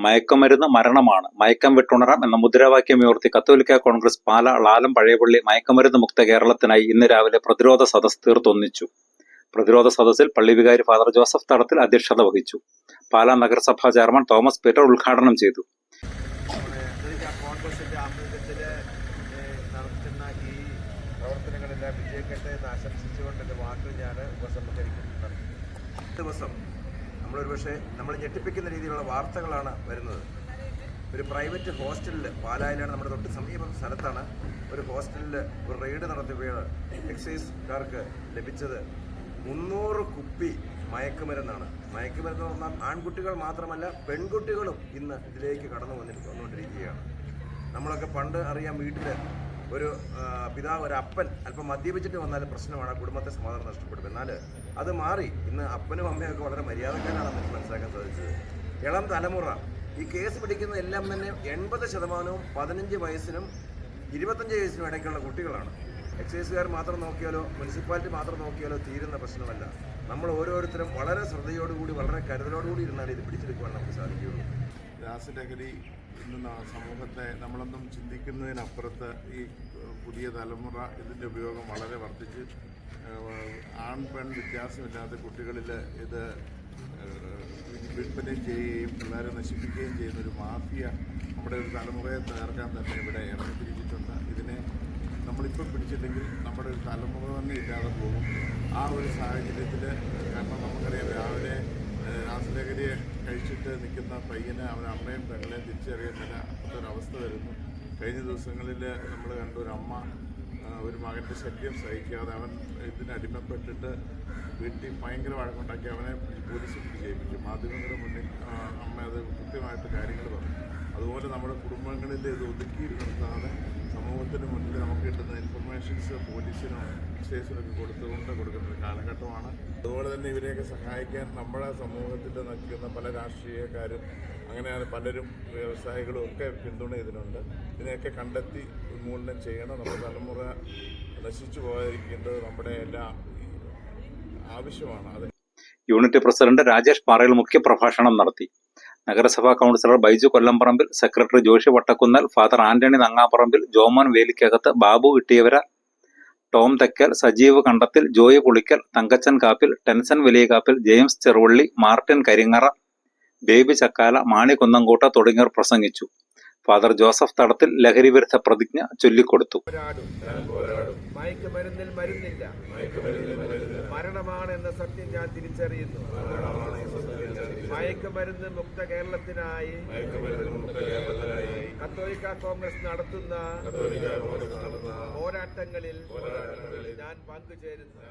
മയക്കുമരുന്ന് മരണമാണ്, മയക്കം വിട്ടുണരാം എന്ന മുദ്രാവാക്യമുയർത്തി കത്തോലിക്കാ കോൺഗ്രസ് പാലാ ളാലം പഴയപള്ളി മയക്കുമരുന്ന് മുക്ത കേരളത്തിനായി ഇന്ന് രാവിലെ പ്രതിരോധ സദസ്സ് തീർത്തൊന്നിച്ചു. പ്രതിരോധ സദസ്സിൽ പള്ളി വികാരി ഫാദർ ജോസഫ് തടത്തിൽ അധ്യക്ഷത വഹിച്ചു. പാലാ നഗരസഭാ ചെയർമാൻ തോമസ് പീറ്റർ ഉദ്ഘാടനം ചെയ്തു. പ്രവർത്തനങ്ങളെല്ലാം വിജയിക്കട്ടെ എന്ന് ആശംസിച്ചുകൊണ്ട് എൻ്റെ വാക്കുകൾ ഞാൻ ഉപസംഹരിക്കുന്നുണ്ട്. ദിവസം നമ്മൾ ഞെട്ടിപ്പിക്കുന്ന രീതിയിലുള്ള വാർത്തകളാണ് വരുന്നത്. ഒരു പ്രൈവറ്റ് ഹോസ്റ്റലിൽ പാലായിലാണ്, നമ്മുടെ തൊട്ട് സമീപ സ്ഥലത്താണ് ഒരു ഹോസ്റ്റലിൽ ഒരു റെയ്ഡ് നടത്തിയപ്പോൾ എക്സൈസുകാർക്ക് ലഭിച്ചത് 300 കുപ്പി മയക്കുമരുന്നാണ്. മയക്കുമരുന്ന് പറഞ്ഞാൽ ആൺകുട്ടികൾ മാത്രമല്ല പെൺകുട്ടികളും ഇന്ന് ഇതിലേക്ക് വന്നുകൊണ്ടിരിക്കുകയാണ്. നമ്മളൊക്കെ പണ്ട് അറിയാം, വീട്ടിൽ ഒരു പിതാവ്, ഒരു അപ്പൻ അല്പം മദ്യപിച്ചിട്ട് വന്നാൽ പ്രശ്നമാണ്, കുടുംബത്തെ സമാധാനം നഷ്ടപ്പെടും. എന്നാൽ അത് മാറി ഇന്ന് അപ്പനും അമ്മയൊക്കെ വളരെ മര്യാദക്കാരാണ് നമുക്ക് മനസ്സിലാക്കാൻ സാധിച്ചത്. ഇളം തലമുറ ഈ കേസ് പിടിക്കുന്ന എല്ലാം തന്നെ 80% 15 വയസ്സിനും 25 വയസ്സിനും ഇടയ്ക്കുള്ള കുട്ടികളാണ്. എക്സൈസുകാർ മാത്രം നോക്കിയാലോ മുനിസിപ്പാലിറ്റി മാത്രം നോക്കിയാലോ തീരുന്ന പ്രശ്നമല്ല. നമ്മൾ ഓരോരുത്തരും വളരെ ശ്രദ്ധയോടുകൂടി വളരെ കരുതലോടുകൂടി ഇരുന്നാൽ ഇത് പിടിച്ചെടുക്കുവാൻ നമുക്ക് സാധിക്കുകയുള്ളൂ. രാസലഹരി ഇന്ന് സമൂഹത്തെ നമ്മളൊന്നും ചിന്തിക്കുന്നതിനപ്പുറത്ത് ഈ പുതിയ തലമുറ ഇതിൻ്റെ ഉപയോഗം വളരെ വർദ്ധിച്ച് ആൺ പെൺ വ്യത്യാസമില്ലാത്ത കുട്ടികളിൽ ഇത് വിൽപ്പന ചെയ്യുകയും പിള്ളേരെ നശിപ്പിക്കുകയും ചെയ്യുന്നൊരു മാഫിയ നമ്മുടെ ഒരു തലമുറയെ തകർക്കാൻ തന്നെ ഇവിടെ ഇറങ്ങിത്തിരിച്ചിട്ടുണ്ട്. ഇതിനെ നമ്മളിപ്പം പിടിച്ചില്ലെങ്കിൽ നമ്മുടെ ഒരു തലമുറ തന്നെ ഇല്ലാതെ പോകും. ആ ഒരു സാഹചര്യത്തിൽ, കാരണം നമുക്കറിയാം, രാവിലെ രാസലഹരിയെ കഴിച്ചിട്ട് നിൽക്കുന്ന പയ്യന് അവൻ്റെ അമ്മയും പെങ്ങളെയും തിരിച്ചറിയുന്നില്ല, അതൊരവസ്ഥ വരുന്നു. കഴിഞ്ഞ ദിവസങ്ങളിൽ നമ്മൾ കണ്ട ഒരു അമ്മ ഒരു മകൻ്റെ ശല്യം സഹിക്കാതെ അവൻ ഇതിനടിമപ്പെട്ടിട്ട് വീട്ടിൽ ഭയങ്കര വഴക്കുണ്ടാക്കി അവനെ പോലീസ് പിടിച്ചേൽപ്പിച്ചു. മാധ്യമങ്ങളുടെ മുന്നിൽ അമ്മ അത് കൃത്യമായിട്ട് കാര്യങ്ങൾ പറഞ്ഞു. അതുപോലെ നമ്മുടെ കുടുംബങ്ങളിൽ ഇത് ഒതുക്കി നിർത്താതെ സമൂഹത്തിന് മുന്നിൽ നമുക്ക് കിട്ടുന്ന ഇൻഫർമേഷൻസ് പോലീസിനോ എക്സൈസിനൊക്കെ കൊടുക്കുന്ന ഒരു കാലഘട്ടമാണ്. അതുപോലെ തന്നെ ഇവരെയൊക്കെ സഹായിക്കാൻ നമ്മുടെ സമൂഹത്തിൽ നിൽക്കുന്ന പല രാഷ്ട്രീയക്കാരും അങ്ങനെ പലരും വ്യവസായികളും ഒക്കെ പിന്തുണ ഇതിനുണ്ട്. ഇതിനെയൊക്കെ കണ്ടെത്തി ഉന്മൂലനം ചെയ്യണം. നമ്മുടെ തലമുറ നശിച്ചു പോകാതിരിക്കേണ്ടത് നമ്മുടെ എല്ലാ ആവശ്യമാണ്. അത് യൂണിറ്റ് പ്രസിഡന്റ് രാജേഷ് പാറയിൽ മുഖ്യപ്രഭാഷണം നടത്തി. നഗരസഭാ councillor Baiju Kollamparambil, secretary Joshi Vattakunnel, father Antony Nangaparambil, Jomon Velikkakathu, Babu Ittiyavara, Tom Thekkel, Sajeev Kandathil, Joy Pulickal, Thankachan Kappil, Tenson Valiyakappil, James Cheruvally, Martin Karingara, Baby Chakkala, Mani Kunnamkootta തുടങ്ങിയവർ പ്രസംഗിച്ചു. ഫാദർ ജോസഫ് തടത്തിൽ ലഹരി വിരുദ്ധ പ്രതിജ്ഞ ചൊല്ലിക്കൊടുത്തു. മയക്കുമരുന്നിൽ മരുന്നില്ല, മരണമാണ് എന്ന സത്യം ഞാൻ തിരിച്ചറിയുന്നു. മയക്കുമരുന്ന് മുക്ത കേരളത്തിനായി കത്തോലിക്കാ കോൺഗ്രസ് നടത്തുന്ന പോരാട്ടങ്ങളിൽ ഞാൻ പങ്കുചേരുന്നു.